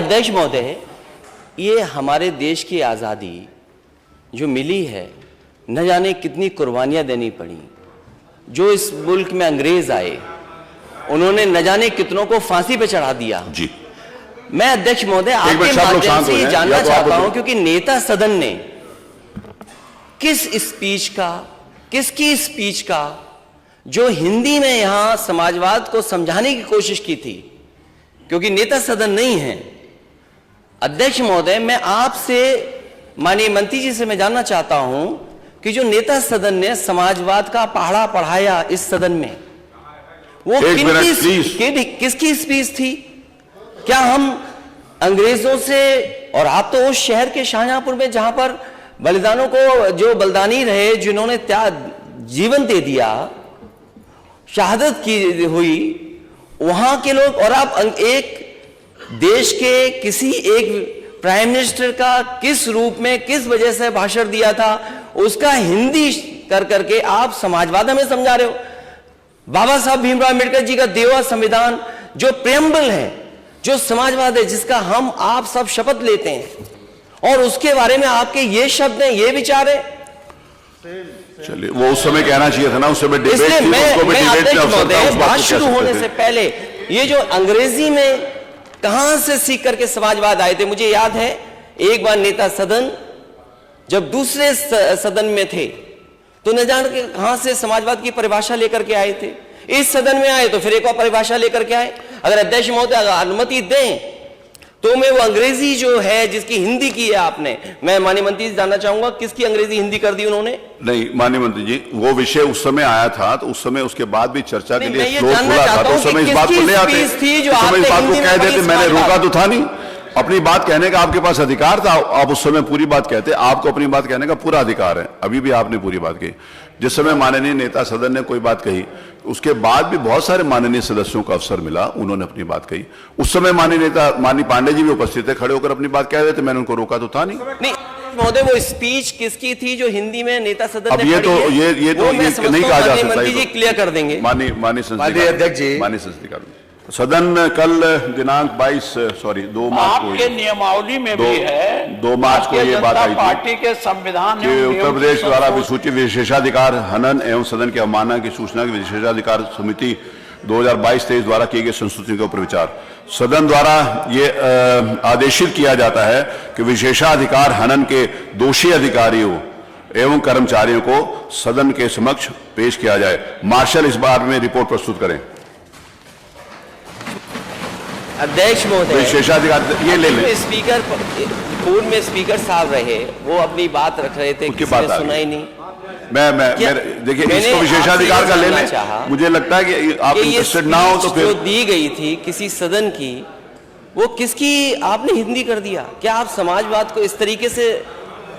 अध्यक्ष महोदय, ये हमारे देश की आज़ादी जो मिली है, न जाने कितनी कुर्बानियां देनी पड़ी। जो इस मुल्क में अंग्रेज आए, उन्होंने न जाने कितनों को फांसी पे चढ़ा दिया जी। मैं अध्यक्ष महोदय आपके माध्यम से ये जानना चाहता हूं, क्योंकि नेता सदन ने किसकी स्पीच का जो हिंदी में यहां समाजवाद को समझाने की कोशिश की थी, क्योंकि नेता सदन नहीं है। अध्यक्ष महोदय, मैं आपसे, माननीय मंत्री जी से मैं जानना चाहता हूं कि जो नेता सदन ने समाजवाद का पढ़ा पढ़ाया इस सदन में, वो किसकी स्पीच थी? क्या हम अंग्रेजों से, और आप तो उस शहर के शाहजहांपुर में जहां पर बलिदानों को, जो बलिदानी रहे, जिन्होंने जीवन दे दिया, शहादत की हुई, वहां के लोग, और आप एक देश के किसी एक प्राइम मिनिस्टर का किस रूप में, किस वजह से भाषण दिया था, उसका हिंदी कर करके आप समाजवाद हमें समझा रहे हो। बाबा साहब भीमराव अम्बेडकर जी का दिया हुआ संविधान जो प्रेम्बल है, जो समाजवाद है, जिसका हम आप सब शपथ लेते हैं, और उसके बारे में आपके ये शब्द हैं, ये विचार है। चलिए, वो उस समय कहना चाहिए था ना, उस समय डिबेट थी, मैं बात शुरू होने से पहले ये जो अंग्रेजी में कहां से सीख करके समाजवाद आए थे, मुझे याद है एक बार नेता सदन जब दूसरे सदन में थे, तो न जान के कहां से समाजवाद की परिभाषा लेकर के आए थे। इस सदन में आए तो फिर एक और परिभाषा लेकर के आए। अगर अध्यक्ष महोदय अनुमति दें तो मैं वो अंग्रेजी जो है, जिसकी हिंदी की है आपने, मैं माननीय मंत्री जी जानना चाहूंगा किसकी अंग्रेजी हिंदी कर दी उन्होंने? नहीं माननीय मंत्री जी, वो विषय उस समय आया था, तो उस समय उसके बाद भी चर्चा के लिए फ्लोर खुला था, तो उस समय इस बात को ले आते, उस समय इस बात को कह देते, मैंने रोका तो था नहीं। अपनी बात कहने का आपके पास अधिकार था, आप उस समय पूरी बात कहते, आपको अपनी बात कहने का पूरा अधिकार है। अभी भी आपने पूरी बात कही। जिस समय माननीय नेता सदन ने कोई बात कही, उसके बाद भी बहुत सारे माननीय सदस्यों को अवसर मिला, उन्होंने अपनी बात कही। उस समय माननीय पांडे जी भी उपस्थित थे, खड़े होकर अपनी बात कह रहे थे, मैंने उनको रोका तो था नहीं। महोदय, वो स्पीच किसकी थी जो हिंदी में नेता सदन ने? ये तो नहीं कहा जा सकता। मंत्री जी क्लियर कर देंगे। माननीय संसदीय सदन कल दिनांक 2 मार्च को, आपके नियमावली में भी है, 2 मार्च को ये बात आई पार्टी के संविधान कि उत्तर प्रदेश द्वारा विसूचित विशेषाधिकार हनन एवं सदन की अवमानना की सूचना की विशेषाधिकार समिति 2022-23 द्वारा किए गए संस्तुति के ऊपर विचार। सदन द्वारा ये आदेशित किया जाता है कि विशेषाधिकार हनन के दोषी अधिकारियों एवं कर्मचारियों को सदन के समक्ष पेश किया जाए। मार्शल इस बार में रिपोर्ट प्रस्तुत करें। अध्यक्ष महोदय, विशेषाधिकार ये ले लें। स्पीकर, पूर्व में स्पीकर साहब रहे, वो अपनी बात रख रहे थे, किसी ने सुना ही नहीं। मैं देखिए, इसको विशेषाधिकार का ले लें। मुझे लगता है कि आप इंटरेस्टेड ना हो तो फिर जो दी गई थी किसी सदन की, वो किसकी आपने हिंदी कर दिया? क्या आप समाजवाद को इस तरीके से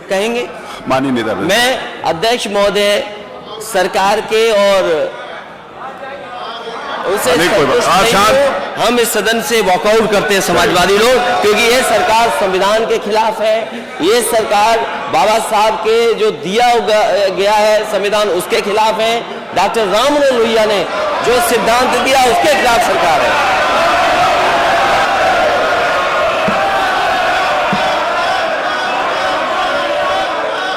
कहेंगे? माननीय नेता, मैं अध्यक्ष महोदय सरकार के और उसे हम इस सदन से वॉकआउट करते हैं समाजवादी लोग, क्योंकि ये सरकार संविधान के खिलाफ है। ये सरकार बाबा साहब के जो दिया गया है संविधान, उसके खिलाफ है। डॉक्टर राम मनोहर लोहिया ने जो सिद्धांत दिया, उसके खिलाफ सरकार है।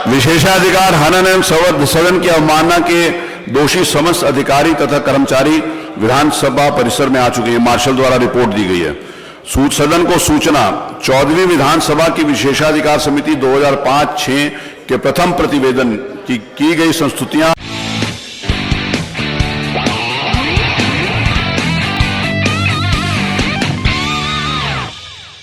विशेषाधिकार हनन एवं सदन की अवमानना के दोषी समस्त अधिकारी तथा कर्मचारी विधानसभा परिसर में आ चुके हैं। मार्शल द्वारा रिपोर्ट दी गई है। सदन को सूचना 14वीं विधानसभा की विशेषाधिकार समिति 2005-6 के प्रथम प्रतिवेदन की गई संस्तुतियां